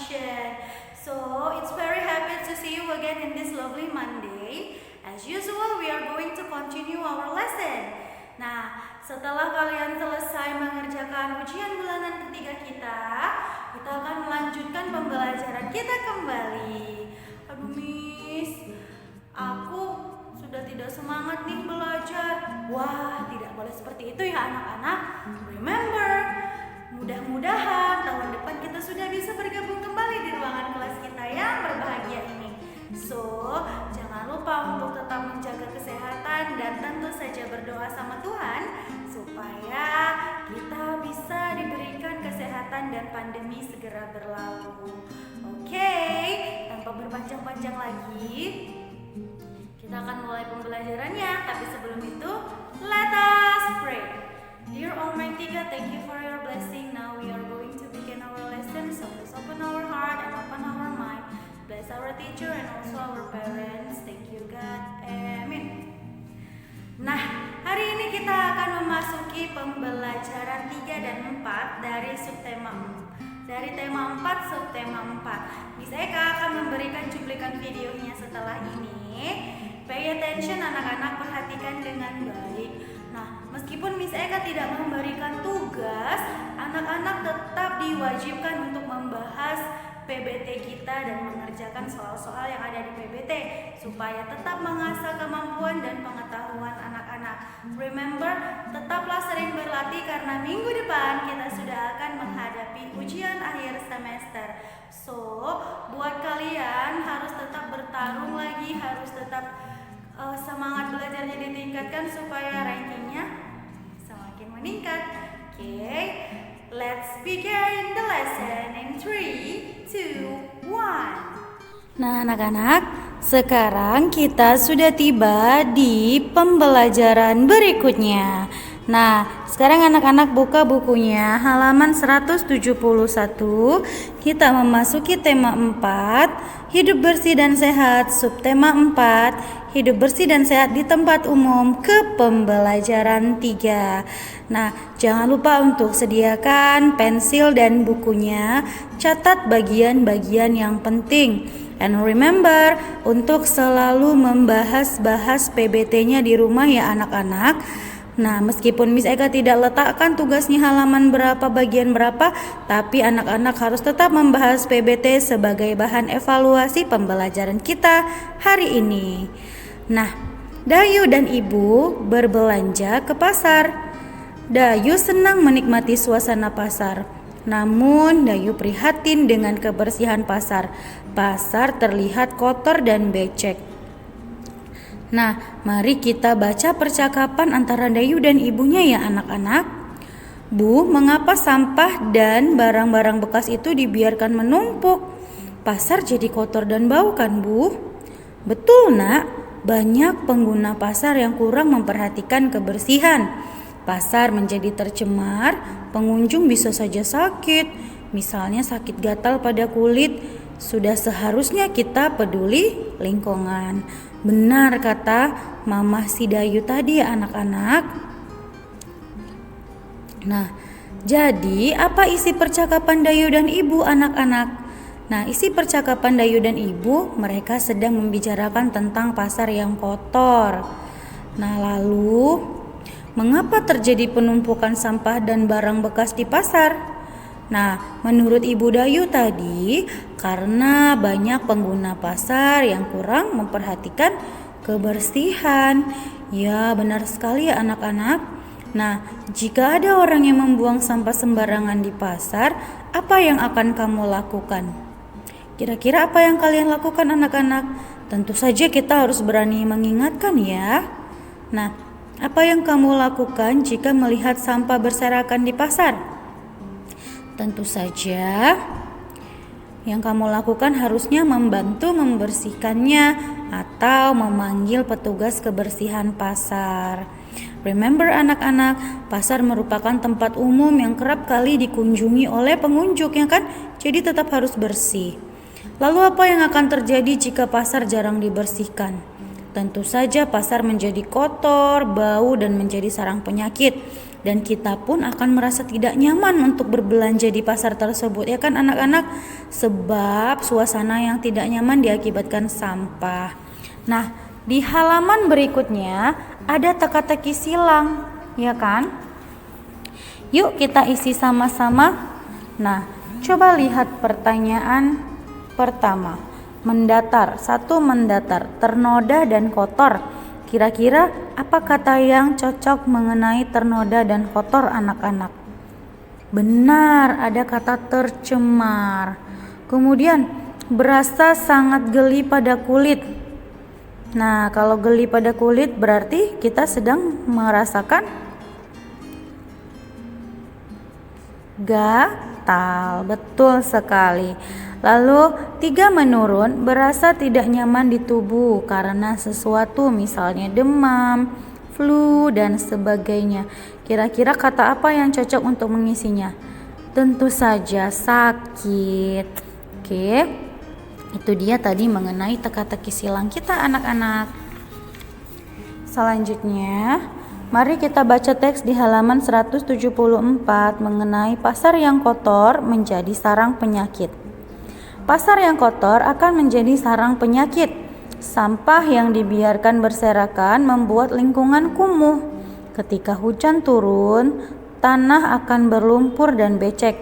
session. So it's very happy to see you again in this lovely Monday. As usual, we are going to continue our lesson. Nah, setelah kalian selesai mengerjakan ujian bulanan ketiga kita akan melanjutkan pembelajaran kita kembali. Aduh Miss, aku sudah tidak semangat nih belajar. Wah, tidak boleh seperti itu ya anak-anak. Remember, mudah-mudahan tahun depan kita sudah bisa bergabung kembali di ruangan kelas kita yang berbahagia ini. So, jangan lupa untuk tetap menjaga kesehatan dan tentu saja berdoa sama Tuhan supaya kita bisa diberikan kesehatan dan pandemi segera berlalu. Oke, tanpa berpanjang-panjang lagi, kita akan mulai pembelajarannya. Tapi sebelum itu, let us pray. Dear Almighty God, thank you for your blessing. Now we are going to begin our lesson. So let's open our heart and open our mind. Bless our teacher and also our parents. Thank you God. Amin. Nah, hari ini kita akan memasuki pembelajaran 3 dan 4 dari tema 4 subtema 4. Miss Eka akan memberikan cuplikan videonya setelah ini. Pay attention anak-anak, perhatikan dengan baik. Nah, meskipun Miss Eka tidak memberikan tugas, anak-anak tetap diwajibkan untuk membahas PBT kita dan mengerjakan soal-soal yang ada di PBT supaya tetap mengasah kemampuan dan pengetahuan anak-anak. Remember, tetaplah sering berlatih karena minggu depan kita sudah akan menghadapi ujian akhir semester. So, buat kalian harus tetap bertarung lagi, harus tetap semangat belajarnya ditingkatkan supaya rankingnya semakin meningkat. Oke, let's begin the lesson in 3, 2, 1. Nah anak-anak, sekarang kita sudah tiba di pembelajaran berikutnya. Nah, sekarang anak-anak buka bukunya halaman 171. Kita memasuki tema 4, hidup bersih dan sehat, subtema 4, hidup bersih dan sehat di tempat umum, ke pembelajaran 3. Nah, jangan lupa untuk sediakan pensil dan bukunya, catat bagian-bagian yang penting. And remember, untuk selalu membahas PBT-nya di rumah ya anak-anak. Nah, meskipun Miss Eka tidak letakkan tugasnya halaman berapa, bagian berapa, tapi anak-anak harus tetap membahas PBT sebagai bahan evaluasi pembelajaran kita hari ini. Nah, Dayu dan Ibu berbelanja ke pasar. Dayu senang menikmati suasana pasar. Namun, Dayu prihatin dengan kebersihan pasar. Pasar terlihat kotor dan becek. Nah, mari kita baca percakapan antara Dayu dan ibunya ya anak-anak. Bu, mengapa sampah dan barang-barang bekas itu dibiarkan menumpuk? Pasar jadi kotor dan bau kan, Bu? Betul, Nak. Banyak pengguna pasar yang kurang memperhatikan kebersihan. Pasar menjadi tercemar, pengunjung bisa saja sakit. Misalnya sakit gatal pada kulit. Sudah seharusnya kita peduli lingkungan. Benar kata Mama si Dayu tadi ya anak-anak. Nah, jadi apa isi percakapan Dayu dan Ibu anak-anak? Nah, isi percakapan Dayu dan Ibu, mereka sedang membicarakan tentang pasar yang kotor. Nah, lalu mengapa terjadi penumpukan sampah dan barang bekas di pasar? Nah, menurut Ibu Dayu tadi, karena banyak pengguna pasar yang kurang memperhatikan kebersihan. Ya, benar sekali ya anak-anak. Nah, jika ada orang yang membuang sampah sembarangan di pasar, apa yang akan kamu lakukan? Kira-kira apa yang kalian lakukan anak-anak? Tentu saja kita harus berani mengingatkan ya. Nah, apa yang kamu lakukan jika melihat sampah berserakan di pasar? Tentu saja yang kamu lakukan harusnya membantu membersihkannya atau memanggil petugas kebersihan pasar. Remember anak-anak, pasar merupakan tempat umum yang kerap kali dikunjungi oleh pengunjung ya kan? Jadi tetap harus bersih. Lalu apa yang akan terjadi jika pasar jarang dibersihkan? Tentu saja pasar menjadi kotor, bau, dan menjadi sarang penyakit. Dan kita pun akan merasa tidak nyaman untuk berbelanja di pasar tersebut, ya kan anak-anak? Sebab suasana yang tidak nyaman diakibatkan sampah. Nah, di halaman berikutnya ada teka-teki silang, ya kan? Yuk kita isi sama-sama. Nah, coba lihat pertanyaan pertama. Mendatar, 1 mendatar, ternoda dan kotor. Kira-kira apa kata yang cocok mengenai ternoda dan kotor anak-anak? Benar, ada kata tercemar. Kemudian berasa sangat geli pada kulit. Nah, kalau geli pada kulit berarti kita sedang merasakan gatal. Betul sekali. Lalu 3 menurun, berasa tidak nyaman di tubuh karena sesuatu, misalnya demam, flu, dan sebagainya. Kira-kira kata apa yang cocok untuk mengisinya? Tentu saja sakit. Oke, itu dia tadi mengenai teka-teki silang kita anak-anak. Selanjutnya, mari kita baca teks di halaman 174 mengenai pasar yang kotor menjadi sarang penyakit. Pasar yang kotor akan menjadi sarang penyakit. Sampah yang dibiarkan berserakan membuat lingkungan kumuh. Ketika hujan turun, tanah akan berlumpur dan becek.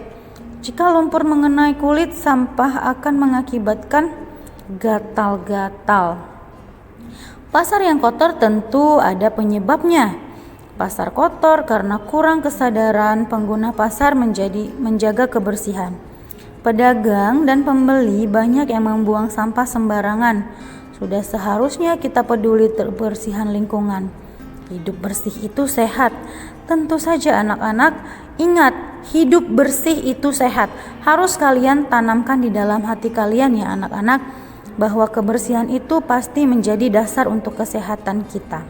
Jika lumpur mengenai kulit, sampah akan mengakibatkan gatal-gatal. Pasar yang kotor tentu ada penyebabnya. Pasar kotor karena kurang kesadaran pengguna pasar menjaga kebersihan. Pedagang dan pembeli banyak yang membuang sampah sembarangan. Sudah seharusnya kita peduli kebersihan lingkungan. Hidup bersih itu sehat. Tentu saja anak-anak, ingat, hidup bersih itu sehat. Harus kalian tanamkan di dalam hati kalian ya anak-anak, bahwa kebersihan itu pasti menjadi dasar untuk kesehatan kita.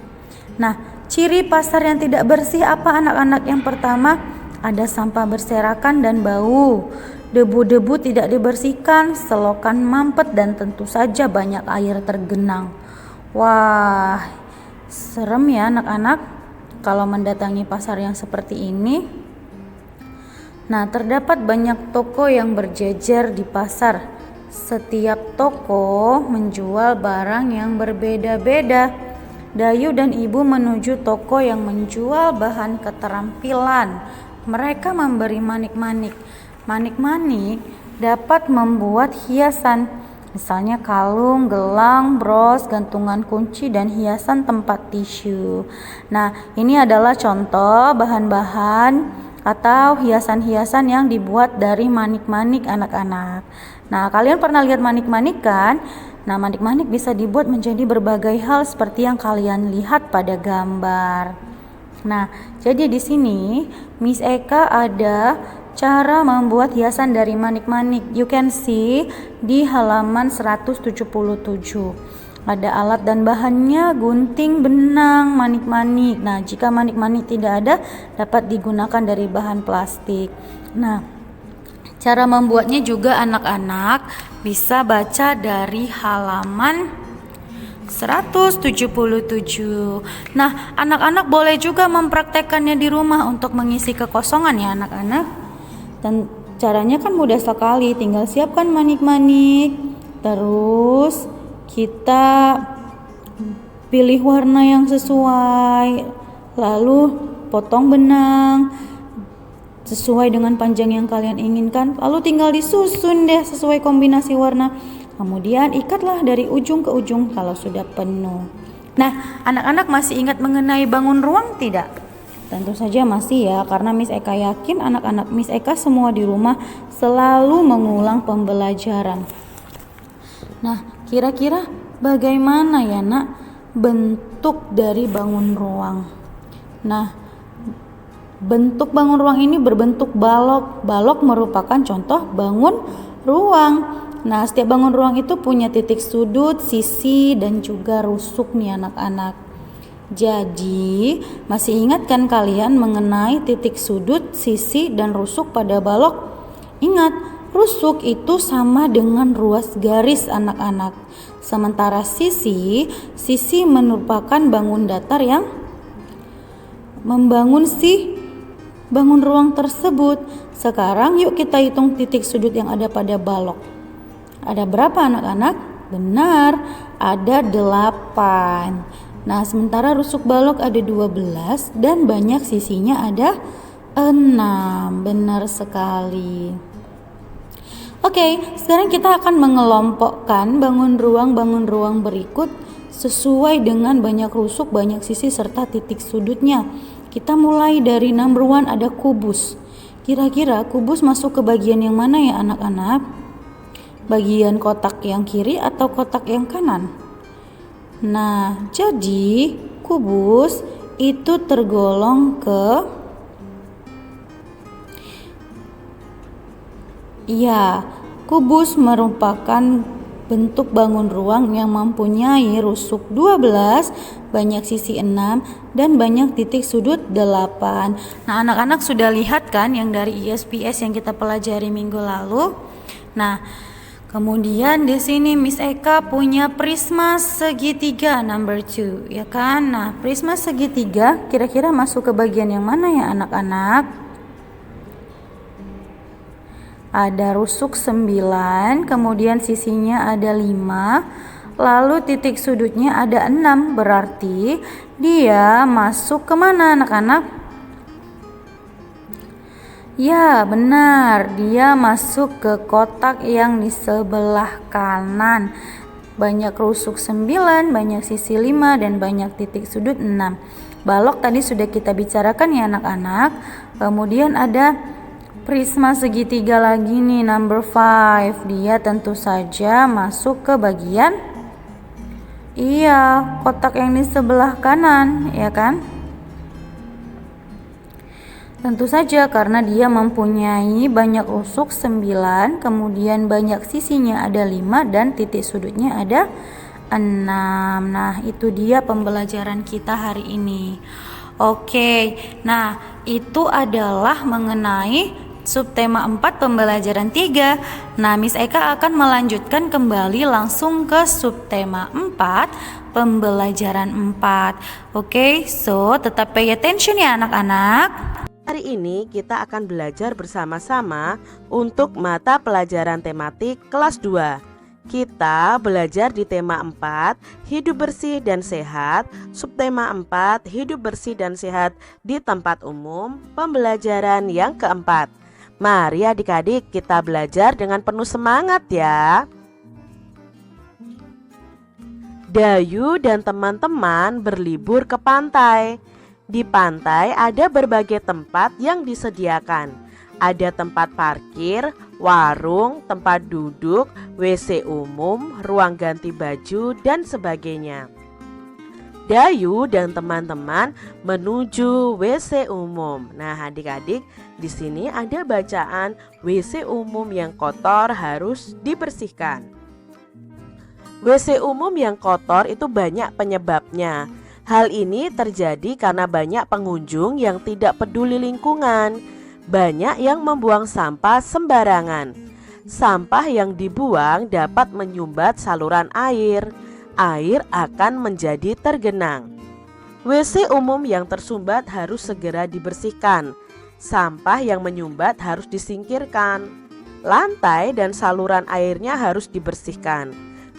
Nah, ciri pasar yang tidak bersih apa anak-anak? Yang pertama, ada sampah berserakan dan bau. Debu-debu tidak dibersihkan, selokan mampet, dan tentu saja banyak air tergenang. Wah, serem ya anak-anak kalau mendatangi pasar yang seperti ini. Nah, terdapat banyak toko yang berjejer di pasar. Setiap toko menjual barang yang berbeda-beda. Dayu dan Ibu menuju toko yang menjual bahan keterampilan. Mereka memberi manik-manik. Manik-manik dapat membuat hiasan, misalnya kalung, gelang, bros, gantungan kunci, dan hiasan tempat tisu. Nah, ini adalah contoh bahan-bahan atau hiasan-hiasan yang dibuat dari manik-manik anak-anak. Nah, kalian pernah lihat manik-manik kan? Nah, manik-manik bisa dibuat menjadi berbagai hal seperti yang kalian lihat pada gambar. Nah, jadi di sini Miss Eka ada cara membuat hiasan dari manik-manik. You can see di halaman 177. Ada alat dan bahannya, gunting, benang, manik-manik. Nah, jika manik-manik tidak ada, dapat digunakan dari bahan plastik. Nah, cara membuatnya juga anak-anak bisa baca dari halaman 177. Nah, anak-anak boleh juga mempraktekkannya di rumah untuk mengisi kekosongan ya anak-anak. Dan caranya kan mudah sekali, tinggal siapkan manik-manik, terus kita pilih warna yang sesuai, lalu potong benang sesuai dengan panjang yang kalian inginkan, lalu tinggal disusun deh sesuai kombinasi warna. Kemudian ikatlah dari ujung ke ujung kalau sudah penuh. Nah, anak-anak masih ingat mengenai bangun ruang tidak? Tentu saja masih ya, karena Miss Eka yakin anak-anak Miss Eka semua di rumah selalu mengulang pembelajaran. Nah, kira-kira bagaimana ya nak bentuk dari bangun ruang? Nah, bentuk bangun ruang ini berbentuk balok. Balok merupakan contoh bangun ruang. Nah, setiap bangun ruang itu punya titik sudut, sisi, dan juga rusuk nih anak-anak. Jadi, masih ingat kan kalian mengenai titik sudut, sisi, dan rusuk pada balok? Ingat, rusuk itu sama dengan ruas garis anak-anak. Sementara sisi merupakan bangun datar yang membangun bangun ruang tersebut. Sekarang yuk kita hitung titik sudut yang ada pada balok. Ada berapa anak-anak? Benar, ada 8. Nah, sementara rusuk balok ada 12 dan banyak sisinya ada 6. Benar sekali. Oke, sekarang kita akan mengelompokkan bangun ruang berikut sesuai dengan banyak rusuk, banyak sisi, serta titik sudutnya. Kita mulai dari number 1, ada kubus. Kira-kira kubus masuk ke bagian yang mana ya anak-anak? Bagian kotak yang kiri atau kotak yang kanan? Nah, jadi kubus itu tergolong ke kubus merupakan bentuk bangun ruang yang mempunyai rusuk 12, banyak sisi 6, dan banyak titik sudut 8. Nah, anak-anak sudah lihat kan yang dari ISPS yang kita pelajari minggu lalu? Nah, kemudian di sini Miss Eka punya prisma segitiga number 2, ya kan? Nah, prisma segitiga kira-kira masuk ke bagian yang mana ya anak-anak? Ada rusuk 9, kemudian sisinya ada 5, lalu titik sudutnya ada 6, berarti dia masuk ke mana anak-anak? Ya, benar, dia masuk ke kotak yang di sebelah kanan. Banyak rusuk 9, banyak sisi 5, dan banyak titik sudut 6. Balok tadi sudah kita bicarakan ya anak-anak. Kemudian ada prisma segitiga lagi nih, number 5. Dia tentu saja masuk ke bagian kotak yang di sebelah kanan, ya kan? Tentu saja karena dia mempunyai banyak rusuk 9, kemudian banyak sisinya ada 5, dan titik sudutnya ada 6. Nah, itu dia pembelajaran kita hari ini. Oke, nah itu adalah mengenai subtema 4 pembelajaran 3. Nah, Miss Eka akan melanjutkan kembali langsung ke subtema 4 pembelajaran 4. Oke, so tetap pay attention ya anak-anak. Hari ini kita akan belajar bersama-sama untuk mata pelajaran tematik kelas 2. Kita belajar di tema 4, hidup bersih dan sehat, subtema 4, hidup bersih dan sehat di tempat umum, pembelajaran yang keempat. Mari adik-adik kita belajar dengan penuh semangat ya. Dayu dan teman-teman berlibur ke pantai. Di pantai ada berbagai tempat yang disediakan. Ada tempat parkir, warung, tempat duduk, WC umum, ruang ganti baju, dan sebagainya. Dayu dan teman-teman menuju WC umum. Nah, adik-adik, di sini ada bacaan WC umum yang kotor harus dibersihkan. WC umum yang kotor itu banyak penyebabnya. Hal ini terjadi karena banyak pengunjung yang tidak peduli lingkungan. Banyak yang membuang sampah sembarangan. Sampah yang dibuang dapat menyumbat saluran air. Air akan menjadi tergenang. WC umum yang tersumbat harus segera dibersihkan. Sampah yang menyumbat harus disingkirkan. Lantai dan saluran airnya harus dibersihkan.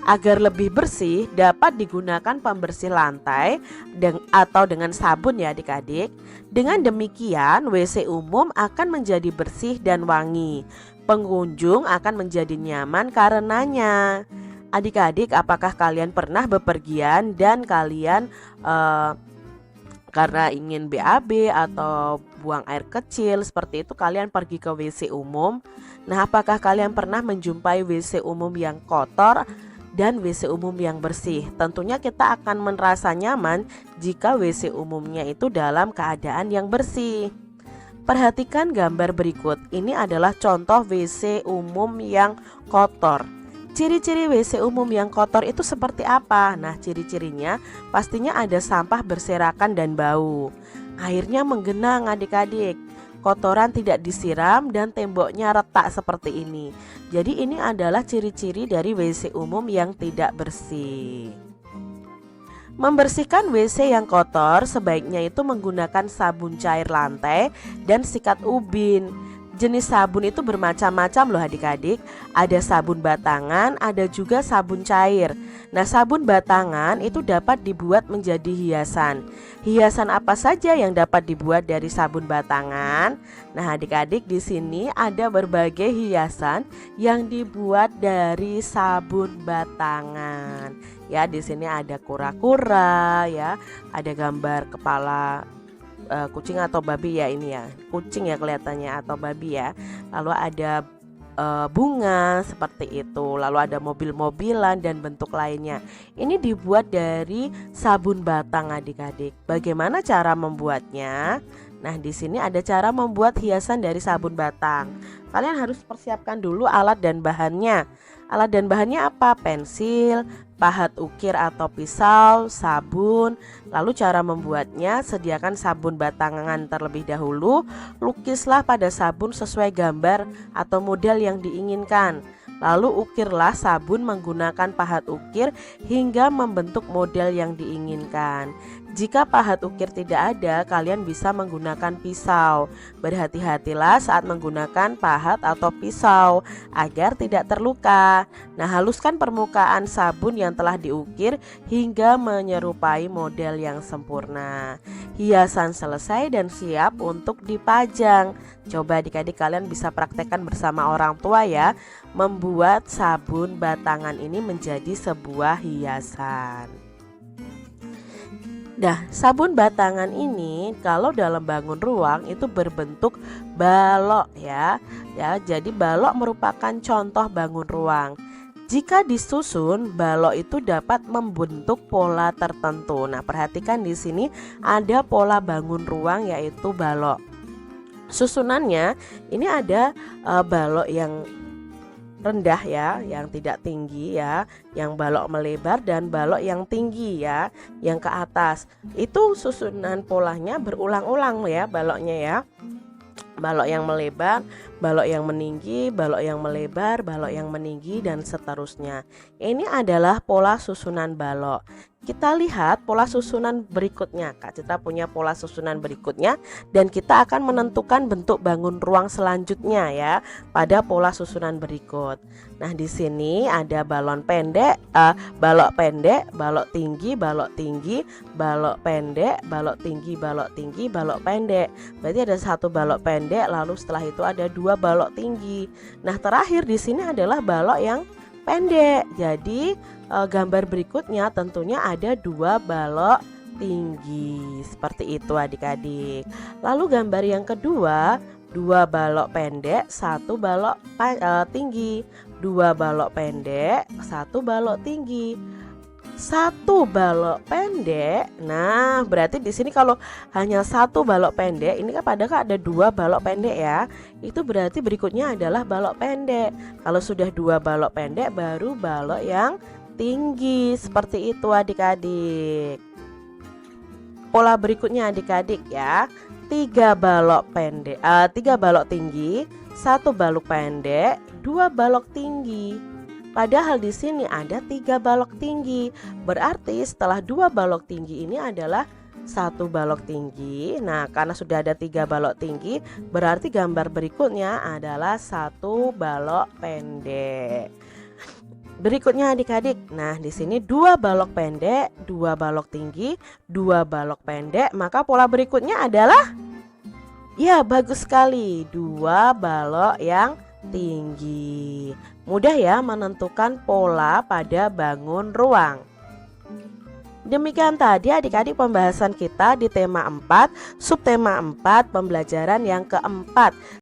Agar lebih bersih, dapat digunakan pembersih lantai atau dengan sabun ya adik-adik. Dengan demikian, WC umum akan menjadi bersih dan wangi. Pengunjung akan menjadi nyaman karenanya. Adik-adik, apakah kalian pernah bepergian dan kalian karena ingin BAB atau buang air kecil seperti itu kalian pergi ke WC umum? Nah, apakah kalian pernah menjumpai WC umum yang kotor dan WC umum yang bersih? Tentunya kita akan merasa nyaman jika WC umumnya itu dalam keadaan yang bersih. Perhatikan gambar berikut. Ini adalah contoh WC umum yang kotor. Ciri-ciri WC umum yang kotor itu seperti apa? Nah, ciri-cirinya pastinya ada sampah berserakan dan bau. Airnya menggenang adik-adik. kotoran tidak disiram, dan temboknya retak seperti ini. Jadi ini adalah ciri-ciri dari WC umum yang tidak bersih. Membersihkan WC yang kotor sebaiknya itu menggunakan sabun cair lantai dan sikat ubin. Jenis sabun itu bermacam-macam loh adik-adik. Ada sabun batangan, ada juga sabun cair. Nah, sabun batangan itu dapat dibuat menjadi hiasan. Hiasan apa saja yang dapat dibuat dari sabun batangan? Nah, adik-adik, di sini ada berbagai hiasan yang dibuat dari sabun batangan. Ya, di sini ada kura-kura, ya, ada gambar kepala kucing atau babi, ya, ini ya kucing ya kelihatannya, atau babi ya. Lalu ada bunga seperti itu, lalu ada mobil-mobilan dan bentuk lainnya. Ini dibuat dari sabun batang adik-adik. Bagaimana cara membuatnya? Nah, di sini ada cara membuat hiasan dari sabun batang. Kalian harus persiapkan dulu alat dan bahannya. Alat dan bahannya apa? Pensil, pahat ukir atau pisau, sabun. Lalu cara membuatnya, sediakan sabun batangan terlebih dahulu. Lukislah pada sabun sesuai gambar atau model yang diinginkan. Lalu ukirlah sabun menggunakan pahat ukir hingga membentuk model yang diinginkan. Jika pahat ukir tidak ada, kalian bisa menggunakan pisau. Berhati-hatilah saat menggunakan pahat atau pisau agar tidak terluka. Nah, haluskan permukaan sabun yang telah diukir hingga menyerupai model yang sempurna. Hiasan selesai dan siap untuk dipajang. Coba adik-adik kalian bisa praktekkan bersama orang tua ya, membuat sabun batangan ini menjadi sebuah hiasan. Nah, sabun batangan ini kalau dalam bangun ruang itu berbentuk balok ya. Ya, jadi balok merupakan contoh bangun ruang. Jika disusun, balok itu dapat membentuk pola tertentu. Nah, perhatikan di sini ada pola bangun ruang yaitu balok. Susunannya ini ada balok yang rendah ya, yang tidak tinggi ya, yang balok melebar, dan balok yang tinggi ya, yang ke atas. Itu susunan polanya berulang-ulang ya baloknya ya. Balok yang melebar, balok yang meninggi, balok yang melebar, balok yang meninggi, dan seterusnya. Ini adalah pola susunan balok. Kita lihat pola susunan berikutnya. Kak Citra punya pola susunan berikutnya, dan kita akan menentukan bentuk bangun ruang selanjutnya ya pada pola susunan berikut. Nah, di sini ada balok pendek, balok tinggi, balok tinggi, balok pendek, balok tinggi, balok tinggi, balok pendek. Berarti ada satu balok pendek, lalu setelah itu ada dua balok tinggi. Nah, terakhir di sini adalah balok yang pendek. Jadi gambar berikutnya tentunya ada dua balok tinggi seperti itu adik-adik. Lalu gambar yang kedua, dua balok pendek, satu balok tinggi. Dua balok pendek, satu balok tinggi. Satu balok pendek. Nah, berarti di sini kalau hanya satu balok pendek, ini kan padahal ada dua balok pendek ya. Itu berarti berikutnya adalah balok pendek. Kalau sudah dua balok pendek, baru balok yang tinggi. Seperti itu adik-adik. Pola berikutnya adik-adik ya. Tiga balok pendek, tiga balok tinggi, satu balok pendek, dua balok tinggi. Padahal di sini ada tiga balok tinggi. Berarti setelah dua balok tinggi ini adalah satu balok tinggi. Nah, karena sudah ada tiga balok tinggi, berarti gambar berikutnya adalah satu balok pendek. Berikutnya adik-adik. Nah, di sini dua balok pendek, dua balok tinggi, dua balok pendek. Maka pola berikutnya adalah, ya bagus sekali, dua balok yang tinggi. Mudah ya menentukan pola pada bangun ruang. Demikian tadi adik-adik pembahasan kita di tema 4, subtema 4, pembelajaran yang keempat.